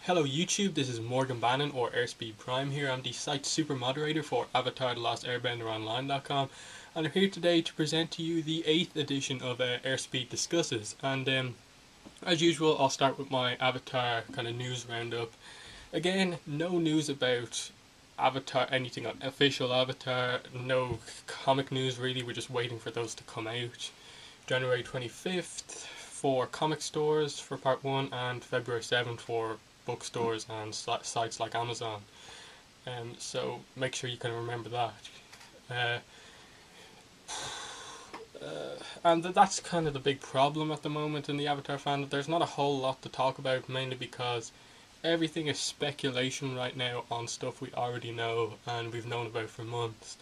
Hello YouTube, this is Morgan Bannon or Airspeed Prime here. I'm the site super moderator for Avatar The Last Airbender Online.com, and I'm here today to present to you the 8th edition of Airspeed Discusses. And as usual, I'll start with my Avatar kind of news roundup. Again, no news about Avatar, anything on official Avatar, no comic news really, we're just waiting for those to come out. January 25th for comic stores for part 1 and February 7th for bookstores and sites like Amazon. So make sure you can remember that. And that's kind of the big problem at the moment in the Avatar fandom. There's not a whole lot to talk about, mainly because everything is speculation right now on stuff we already know and we've known about for months.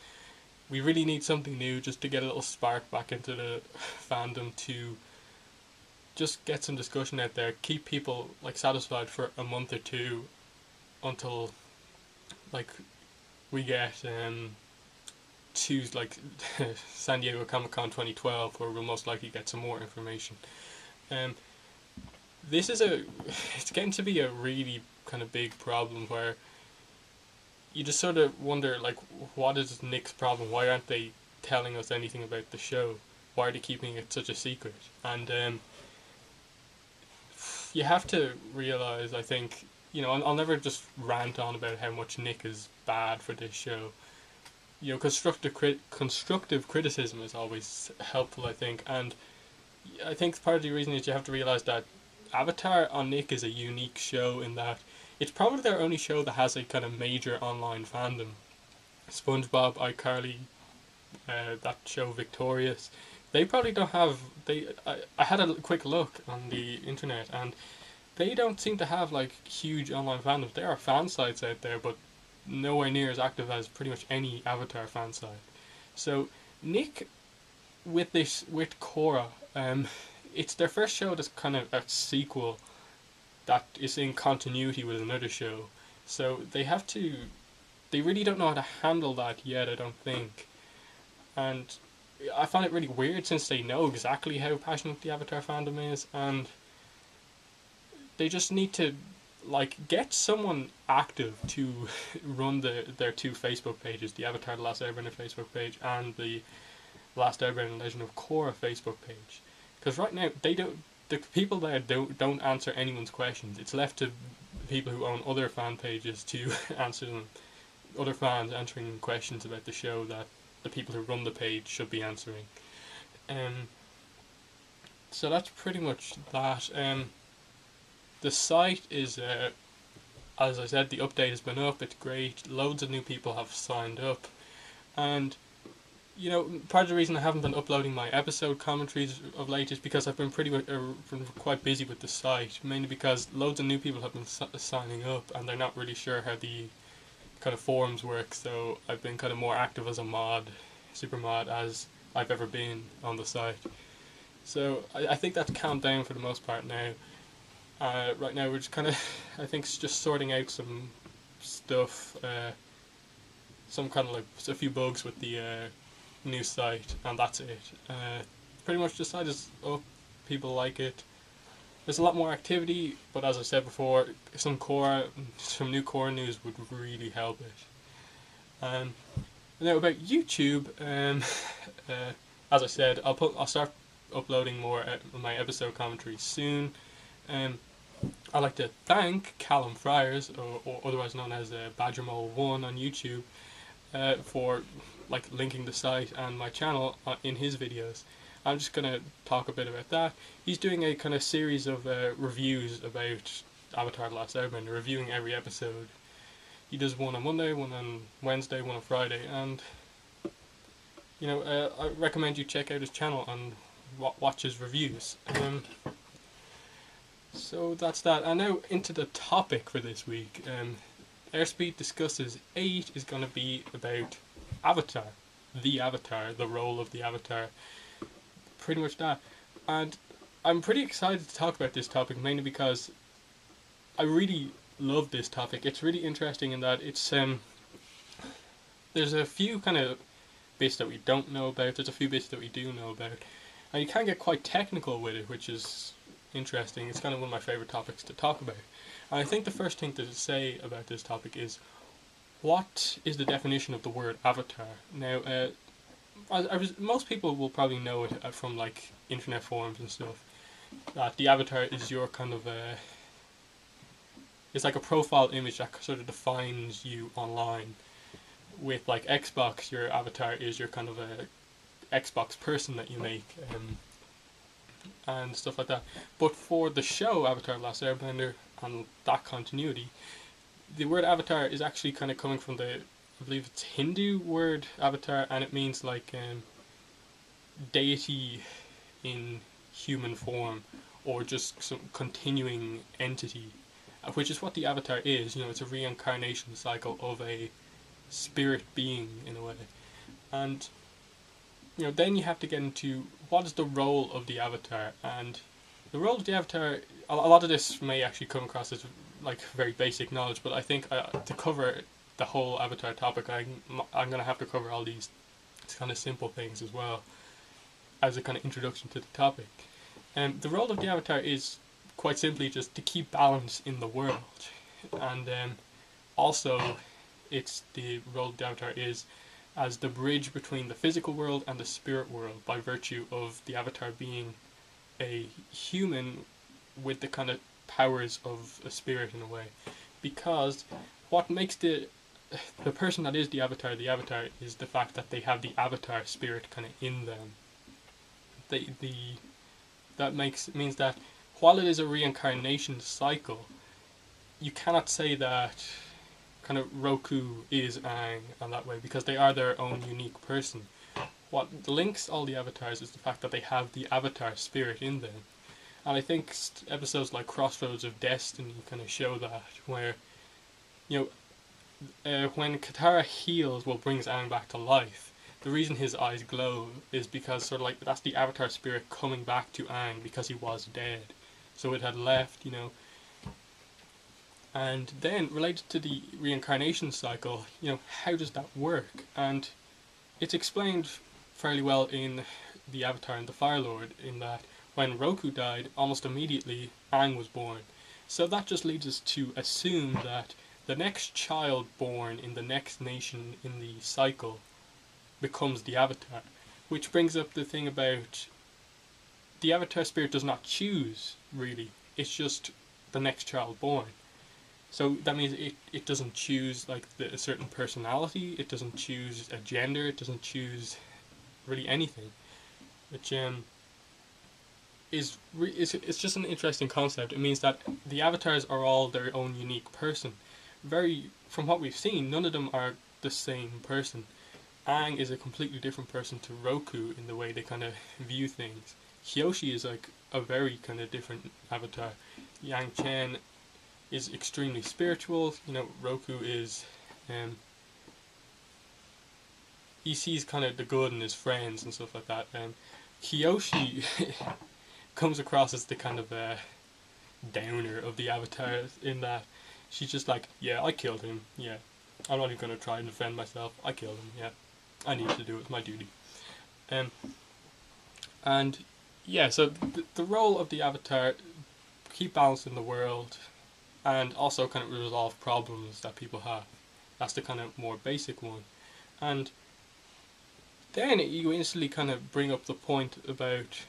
We really need something new just to get a little spark back into the fandom, to just get some discussion out there, keep people like satisfied for a month or two until like we get to like San Diego Comic-Con 2012, where we'll most likely get some more information. This is it's getting to be a really kind of big problem where you just sort of wonder, like, what is Nick's problem? Why aren't they telling us anything about the show? Why are they keeping it such a secret? And you have to realize, I think, I'll never just rant on about how much Nick is bad for this show. Constructive criticism is always helpful, I think, and I think part of the reason is you have to realize that Avatar on Nick is a unique show in that it's probably their only show that has a kind of major online fandom. SpongeBob, iCarly, that show Victorious, they probably don't have. I had a quick look on the internet, and they don't seem to have like huge online fandoms. There are fan sites out there, but nowhere near as active as pretty much any Avatar fan site. So Nick, with Korra, it's their first show that's kind of a sequel that is in continuity with another show. So they really don't know how to handle that yet, I don't think. And I find it really weird, since they know exactly how passionate the Avatar fandom is, and they just need to get someone active to run their two Facebook pages, the Avatar The Last Airbender Facebook page and the Last Airbender Legend of Korra Facebook page. Because right now the people there don't answer anyone's questions. It's left to people who own other fan pages to answer them. Other fans answering questions about the show that the people who run the page should be answering. So that's pretty much that. The site is, as I said, the update has been up. It's great. Loads of new people have signed up, and part of the reason I haven't been uploading my episode commentaries of late is because I've been been quite busy with the site, mainly because loads of new people have been signing up and they're not really sure how the kind of forums work. So I've been kind of more active as a super mod, as I've ever been on the site. So I think that's calmed down for the most part now. Right now we're just kind of, I think, just sorting out some stuff, some kind of a few bugs with the new site, and that's it. Pretty much the site is up, people like it. There's a lot more activity, but as I said before, some new Korra news would really help it. Now about YouTube, as I said, I'll start uploading more my episode commentaries soon. I'd like to thank Callum Friars, or otherwise known as BadgerMole1 on YouTube, for linking the site and my channel in his videos. I'm just going to talk a bit about that. He's doing a kind of series of reviews about Avatar The Last Airbender, reviewing every episode. He does one on Monday, one on Wednesday, one on Friday, and I recommend you check out his channel and watch his reviews. So that's that. And now into the topic for this week. Airspeed Discusses 8 is going to be about Avatar, the role of the Avatar, pretty much that. And I'm pretty excited to talk about this topic, mainly because I really love this topic. It's really interesting in that it's there's a few kind of bits that we don't know about, there's a few bits that we do know about, and you can get quite technical with it, which is interesting. It's kind of one of my favourite topics to talk about. I think the first thing to say about this topic is, what is the definition of the word avatar? Now, most people will probably know it from like internet forums and stuff. That the avatar is your kind of it's like a profile image that sort of defines you online. With like Xbox, your avatar is your kind of a Xbox person that you make, and stuff like that. But for the show Avatar: The Last Airbender and that continuity, the word avatar is actually kind of coming from the, I believe it's Hindu word avatar, and it means like deity in human form, or just some continuing entity, which is what the avatar is. You know, it's a reincarnation cycle of a spirit being in a way. And you know, then you have to get into what is the role of the avatar. And the role of the avatar, a lot of this may actually come across as like very basic knowledge, but I think to cover the whole avatar topic, I'm going to have to cover all these kind of simple things as well, as a kind of introduction to the topic. The role of the avatar is quite simply just to keep balance in the world, and also it's the role of the avatar is as the bridge between the physical world and the spirit world, by virtue of the avatar being a human with the kind of powers of a spirit in a way. Because what makes the person that is the avatar is the fact that they have the avatar spirit kind of in them. That means that while it is a reincarnation cycle, you cannot say that kind of Roku is Aang and that way, because they are their own unique person. What links all the avatars is the fact that they have the avatar spirit in them. And I think episodes like Crossroads of Destiny kind of show that, where, you know, when Katara heals what brings Aang back to life, the reason his eyes glow is because sort of like that's the avatar spirit coming back to Aang because he was dead. So it had left, you know. And then related to the reincarnation cycle, you know, how does that work? And it's explained fairly well in the Avatar and the Fire Lord, in that when Roku died, almost immediately Aang was born. So that just leads us to assume that the next child born in the next nation in the cycle becomes the Avatar. Which brings up the thing about the Avatar spirit does not choose, really. It's just the next child born. So that means it doesn't choose like a certain personality, it doesn't choose a gender, it doesn't choose really anything. Which it's just an interesting concept. It means that the avatars are all their own unique person. From what we've seen, none of them are the same person. Aang is a completely different person to Roku in the way they kind of view things. Kyoshi is like a very kind of different avatar. Yang Chen is extremely spiritual. You know, Roku is he sees kind of the good in his friends and stuff like that. Kyoshi comes across as the kind of downer of the avatars, in that she's just like, yeah, I killed him, yeah, I'm not even going to try and defend myself, I killed him, yeah, I need to do it, it's my duty. And yeah, so the role of the avatar, keep balance in the world, and also kind of resolve problems that people have. That's the kind of more basic one. And then you instantly kind of bring up the point about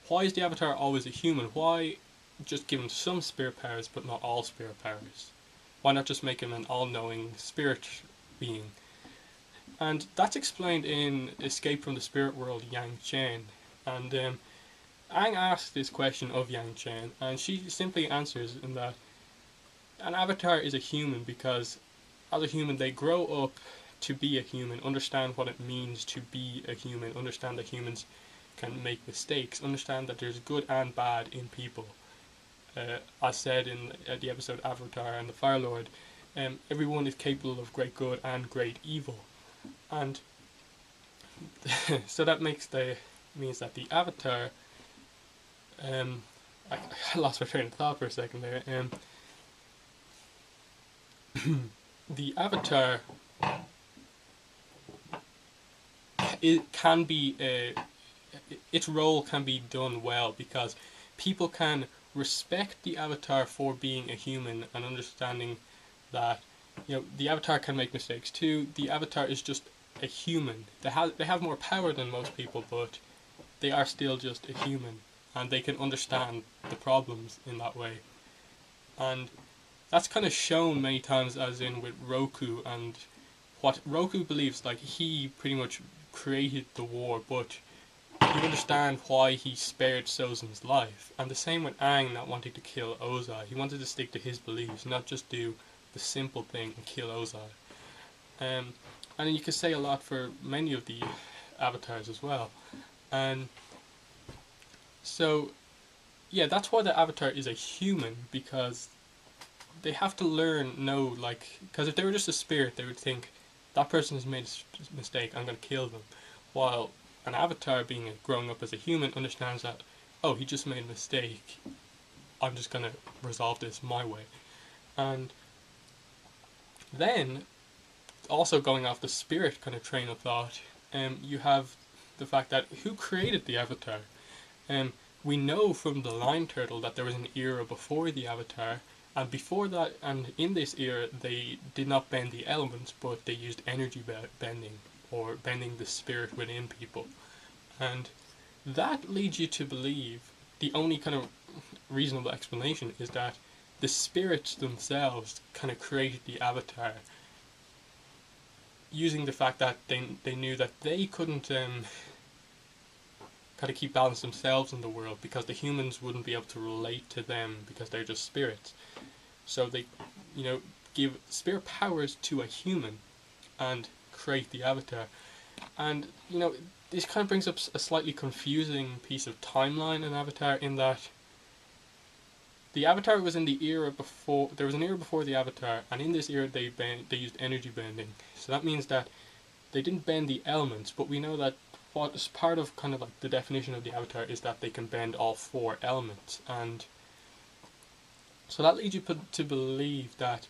why is the avatar always a human? Why just give him some spirit powers but not all spirit powers? Why not just make him an all-knowing spirit being? And that's explained in Escape from the Spirit World, Yang Chen. And Aang asks this question of Yang Chen, and she simply answers in that an avatar is a human because as a human they grow up to be a human, understand what it means to be a human, understand that humans can make mistakes, understand that there's good and bad in people. As said in the episode Avatar and the Fire Lord, everyone is capable of great good and great evil. And so that means that the avatar, I lost my train of thought for a second there. The avatar, its role can be done well because people can respect the avatar for being a human and understanding that, the avatar can make mistakes too. The avatar is just a human. They have more power than most people, but they are still just a human, and they can understand the problems in that way. And that's kind of shown many times, as in with Roku, and what Roku believes, like, he pretty much created the war, but you understand why he spared Sozan's life. And the same with Aang, not wanting to kill Ozai. He wanted to stick to his beliefs, not just do the simple thing and kill Ozai. And you could say a lot for many of the avatars as well. And so, yeah, that's why the avatar is a human, because they have to because if they were just a spirit, they would think, that person has made a mistake, I'm going to kill them. While an avatar, growing up as a human, understands that, oh, he just made a mistake, I'm just going to resolve this my way. And then, also going off the spirit kind of train of thought, you have the fact that who created the avatar? We know from the Lion Turtle that there was an era before the avatar, and before that, and in this era, they did not bend the elements, but they used energy bending, or bending the spirit within people. And that leads you to believe the only kind of reasonable explanation is that the spirits themselves kind of created the avatar, using the fact that they knew that they couldn't kind of keep balance themselves in the world, because the humans wouldn't be able to relate to them because they're just spirits. So they, give spirit powers to a human and create the avatar. And, this kind of brings up a slightly confusing piece of timeline in Avatar, in that the Avatar was in the era before. There was an era before the Avatar, and in this era they used energy bending. So that means that they didn't bend the elements, but we know that what is part of kind of like the definition of the Avatar is that they can bend all four elements. And so that leads you to believe that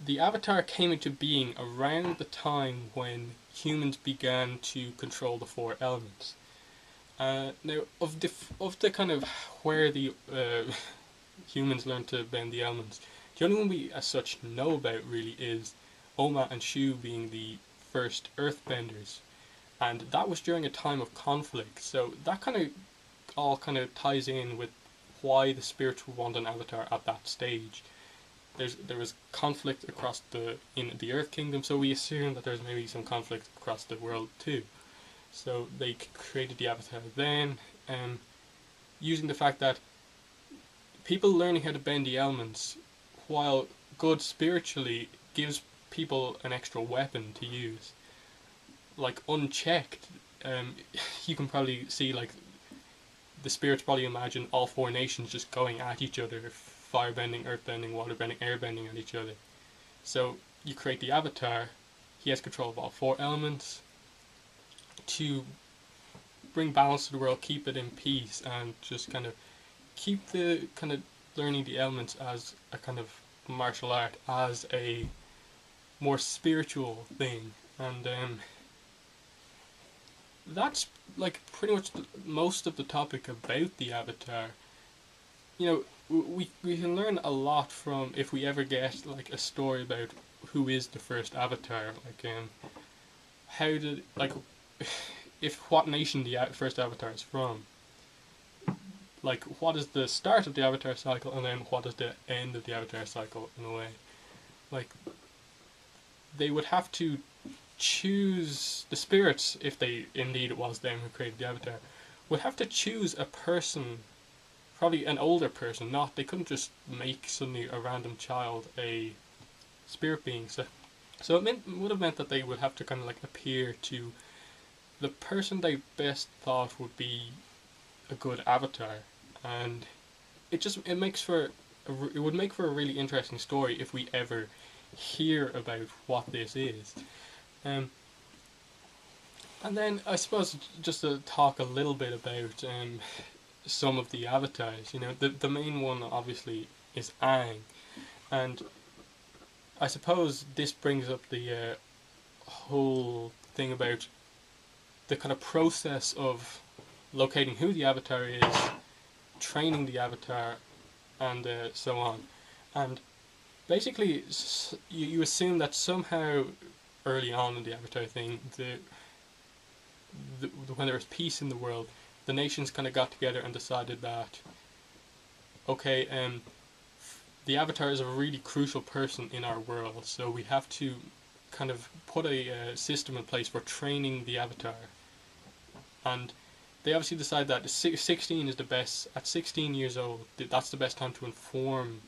the Avatar came into being around the time when humans began to control the four elements. Now, of the kind of where the humans learned to bend the elements, the only one we as such know about really is Oma and Shu being the first earthbenders, and that was during a time of conflict. So that all kind of ties in with why the spirits would want an avatar at that stage. There was conflict in the Earth Kingdom, so we assume that there's maybe some conflict across the world too. So they created the avatar then, using the fact that people learning how to bend the elements, while good spiritually, gives people an extra weapon to use. Like, unchecked, you can probably see, like, the spirits probably imagine all four nations just going at each other, firebending, earthbending, waterbending, airbending at each other. So you create the avatar, he has control of all four elements to bring balance to the world, keep it in peace, and just kind of keep the kind of learning the elements as a kind of martial art, as a more spiritual thing. And that's like pretty much most of the topic about the avatar. We can learn a lot from, if we ever get like a story about who is the first avatar, like how did, like, if what nation the first avatar is from, like what is the start of the avatar cycle, and then what is the end of the avatar cycle, in a way. Like, they would have to choose, the spirits, if they indeed it was them who created the avatar, would have to choose a person, probably an older person. They couldn't just make suddenly a random child a spirit being. So it would have meant that they would have to kind of like appear to the person they best thought would be a good avatar, and it would make for a really interesting story if we ever hear about what this is. And then I suppose just to talk a little bit about some of the avatars. The main one obviously is Aang, and I suppose this brings up the whole thing about the kind of process of locating who the avatar is, training the avatar, and so on. And basically, you assume that somehow early on in the Avatar thing, when there was peace in the world, the nations kind of got together and decided that, okay, the Avatar is a really crucial person in our world, so we have to kind of put a system in place for training the Avatar. And they obviously decide that 16 is the best. At 16 years old, that's the best time to inform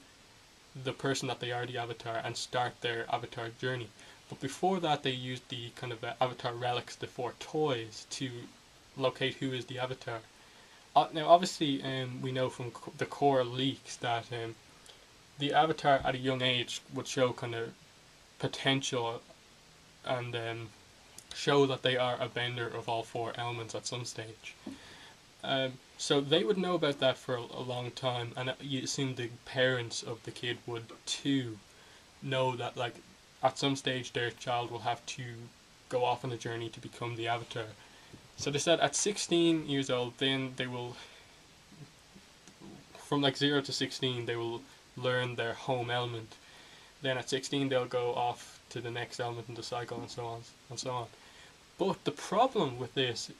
the person that they are the Avatar and start their Avatar journey. But before that, they used the kind of Avatar relics, the four toys, to locate who is the Avatar. Now, obviously, we know from the core leaks that the Avatar at a young age would show kind of potential and show that they are a bender of all four elements at some stage. So they would know about that for a long time, and you assume the parents of the kid would too know that, like, at some stage their child will have to go off on a journey to become the Avatar. So they said at 16 years old, then they will, from like 0 to 16, they will learn their home element. Then at 16, they'll go off to the next element in the cycle, and so on and so on. But the problem with this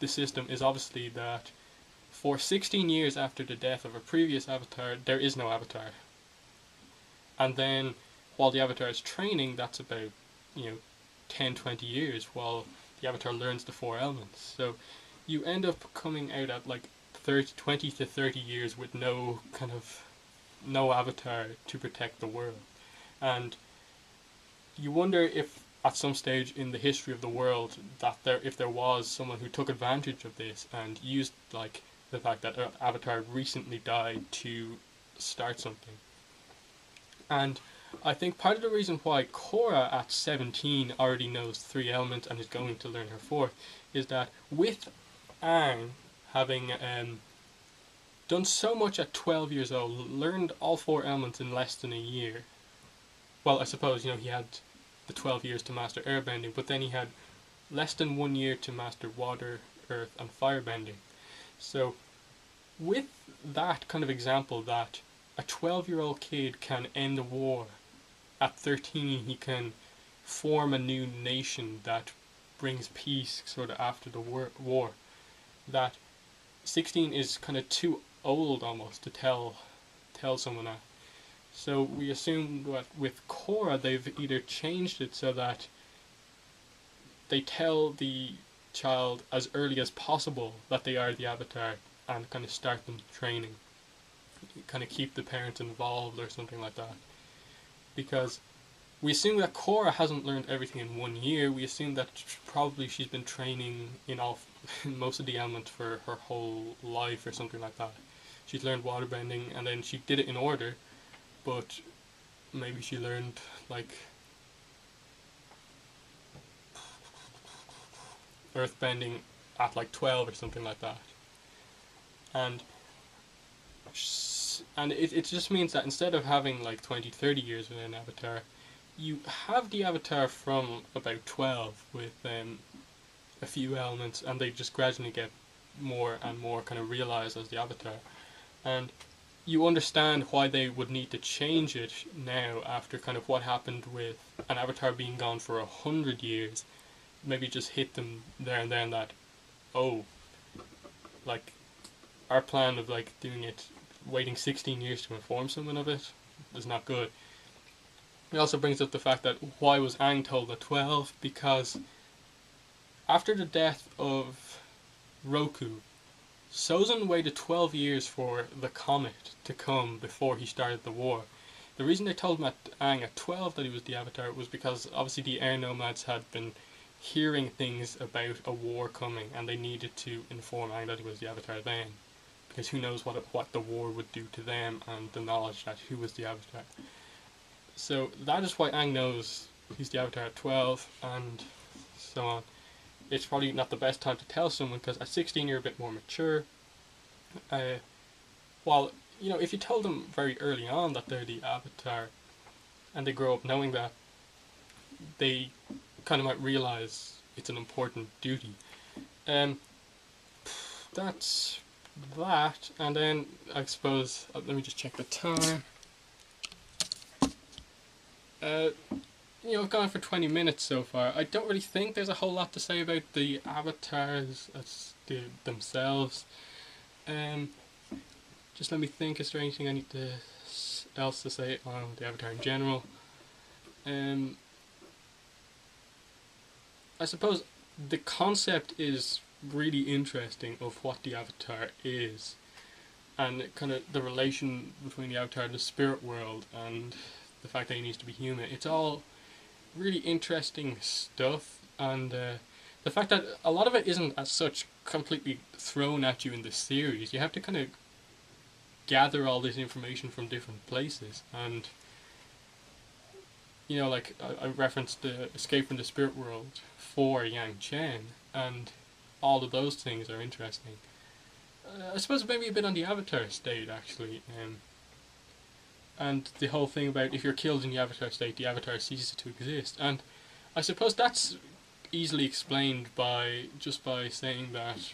system is obviously that for 16 years after the death of a previous Avatar, there is no Avatar. And then while the Avatar is training, that's about, 10, 20 years while the Avatar learns the four elements. So you end up coming out at like 20 to 30 years with no Avatar to protect the world. And you wonder if at some stage in the history of the world that if there was someone who took advantage of this and used like the fact that Avatar recently died to start something. And I think part of the reason why Korra at 17 already knows three elements and is going to learn her fourth is that with Aang having done so much at 12 years old, learned all four elements in less than a year. Well, I suppose, he had the 12 years to master airbending, but then he had less than 1 year to master water, earth, and firebending. So, with that kind of example that a 12-year-old kid can end a war, at 13 he can form a new nation that brings peace sort of after the war, that 16 is kind of too old almost to tell someone that. So we assume that with Korra they've either changed it so that they tell the child as early as possible that they are the Avatar and kind of start them training, kind of keep the parents involved or something like that. Because we assume that Korra hasn't learned everything in 1 year. We assume that probably she's been training in most of the elements for her whole life or something like that. She's learned waterbending and then she did it in order, but maybe she learned like earthbending at like 12 or something like that. And it just means that instead of having like 20, 30 years with an Avatar, you have the Avatar from about 12 with a few elements, and they just gradually get more and more kind of realized as the Avatar. And you understand why they would need to change it now after kind of what happened with an Avatar being gone for 100 years. Maybe just hit them there and then that, oh, like our plan of like doing it, waiting 16 years to inform someone of it is not good. It also brings up the fact that why was Aang told at 12? Because after the death of Roku, Sozin waited 12 years for the comet to come before he started the war. The reason they told him Aang at 12 that he was the Avatar was because obviously the air nomads had been hearing things about a war coming and they needed to inform Aang that he was the Avatar then. Because who knows what the war would do to them and the knowledge that who was the Avatar. So that is why Aang knows he's the Avatar at 12 and so on. It's probably not the best time to tell someone because at 16 you're a bit more mature. While, if you told them very early on that they're the Avatar and they grow up knowing that, they kind of might realize it's an important duty. That's that, and then I suppose let me just check the time. Uh, I've gone for 20 minutes so far. I don't really think there's a whole lot to say about the avatars as themselves. Um, just let me think. Is there anything I need else to say on the avatar in general? I suppose the concept is really interesting of what the avatar is, and kind of the relation between the avatar and the spirit world, and the fact that he needs to be human. It's all really interesting stuff, and the fact that a lot of it isn't as such completely thrown at you in the series. You have to kind of gather all this information from different places, and like I referenced the Escape from the Spirit World for Yang Chen, and all of those things are interesting. I suppose maybe a bit on the Avatar state actually, and the whole thing about if you're killed in the Avatar state, the Avatar ceases to exist, and I suppose that's easily explained by saying that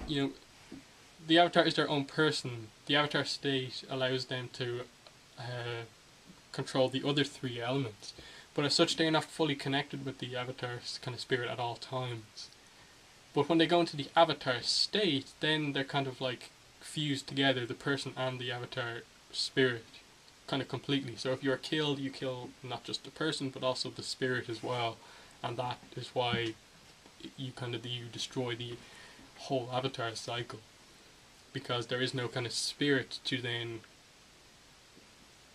you know the Avatar is their own person. The Avatar state allows them to control the other three elements, but as such they are not fully connected with the Avatar's kind of spirit at all times. But when they go into the Avatar state, then they're kind of like fused together, the person and the Avatar spirit, kind of completely. So if you're killed, you kill not just the person, but also the spirit as well, and that is why you destroy the whole Avatar cycle, because there is no kind of spirit to then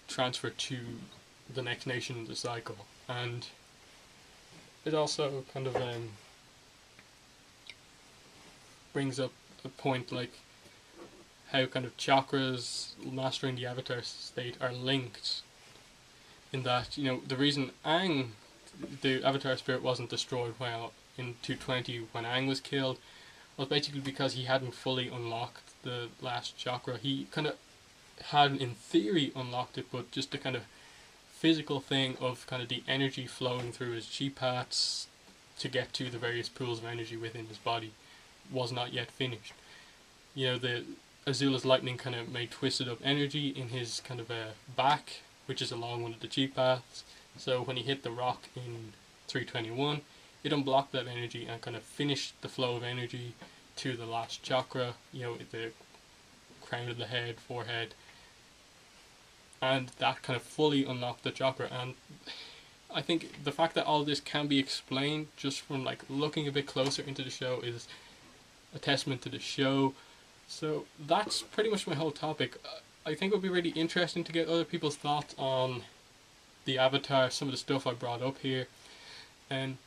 transfer to the next nation in the cycle. And it also kind of brings up a point like how kind of chakras mastering the Avatar state are linked, in that the reason Aang, the Avatar spirit, wasn't destroyed while in 220 when Aang was killed was basically because he hadn't fully unlocked the last chakra. He kind of had in theory unlocked it, but just the kind of physical thing of kind of the energy flowing through his chi paths to get to the various pools of energy within his body was not yet finished. The Azula's lightning kind of made twisted up energy in his kind of back, which is along one of the chi paths. So when he hit the rock in 321, it unblocked that energy and kind of finished the flow of energy to the last chakra, the crown of the head, forehead, and that kind of fully unlocked the chakra. And I think the fact that all this can be explained just from like looking a bit closer into the show is a testament to the show. So that's pretty much my whole topic. I think it would be really interesting to get other people's thoughts on the Avatar, some of the stuff I brought up here, and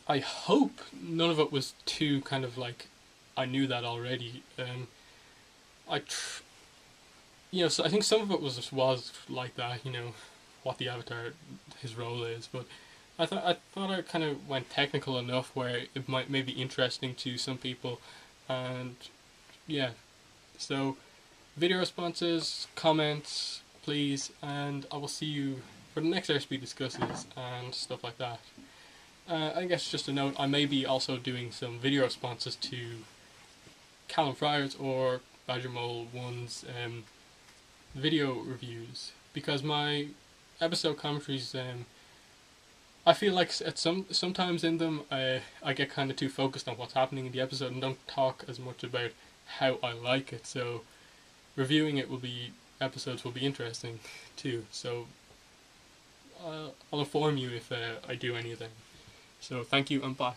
I hope none of it was too kind of like I knew that already. So I think some of it was like that, what the Avatar, his role is, but I thought I kind of went technical enough where it might maybe interesting to some people, and yeah, so video responses, comments, please, and I will see you for the next Airspeed discusses and stuff like that. I guess just a note, I may be also doing some video responses to Callum Fryer's or Badger Mole 1's video reviews, because my episode commentaries, I feel like sometimes in them I get kind of too focused on what's happening in the episode and don't talk as much about how I like it. So reviewing episodes will be interesting too. So I'll inform you if I do anything. So thank you and bye.